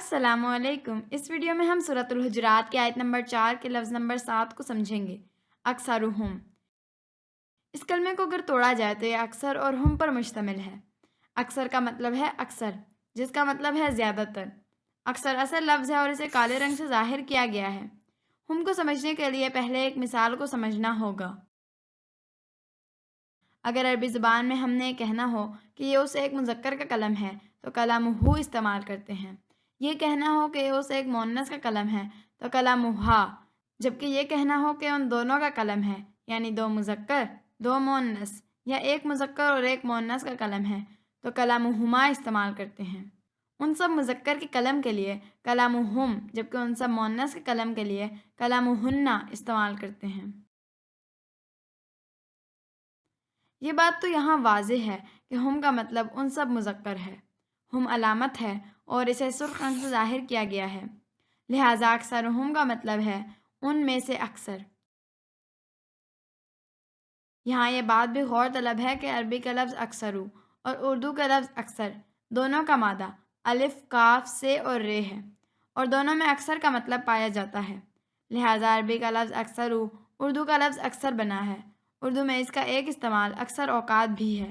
السلام علیکم۔ اس ویڈیو میں ہم سورۃ الحجرات کی آیت نمبر 4 کے لفظ نمبر 7 کو سمجھیں گے۔ اکثرہم، اس کلمے کو اگر توڑا جائے تو یہ اکثر اور ہم پر مشتمل ہے۔ اکثر کا مطلب ہے اکثر، جس کا مطلب ہے زیادہ تر۔ اکثر اصل لفظ ہے اور اسے کالے رنگ سے ظاہر کیا گیا ہے۔ ہم کو سمجھنے کے لیے پہلے ایک مثال کو سمجھنا ہوگا۔ اگر عربی زبان میں ہم نے کہنا ہو کہ یہ اس ایک مذکر کا قلم ہے تو کلمہ استعمال کرتے ہیں۔ یہ کہنا ہو کہ یہ اس ایک مؤنث کا قلم ہے تو کلمہا، جبکہ یہ کہنا ہو کہ ان دونوں کا قلم ہے، یعنی دو مذکر دو مؤنث، یا ایک مذکر اور ایک مؤنث کا قلم ہے تو کلمہما استعمال کرتے ہیں۔ ان سب مذکر کے قلم کے لیے کلمہم، جبکہ ان سب مؤنث کے قلم کے لیے کلمہن استعمال کرتے ہیں۔ یہ بات تو یہاں واضح ہے کہ ہم کا مطلب ان سب مذکر ہے۔ ہم علامت ہے اور اسے سرخ رنگ سے ظاہر کیا گیا ہے، لہٰذا اکثرہم کا مطلب ہے ان میں سے اکثر۔ یہاں یہ بات بھی غور طلب ہے کہ عربی کا لفظ اکثرو اور اردو کا لفظ اکثر دونوں کا مادہ الف، کاف، سے اور رے ہے، اور دونوں میں اکثر کا مطلب پایا جاتا ہے، لہٰذا عربی کا لفظ اکثرو اردو کا لفظ اکثر بنا ہے۔ اردو میں اس کا ایک استعمال اکثر اوقات بھی ہے۔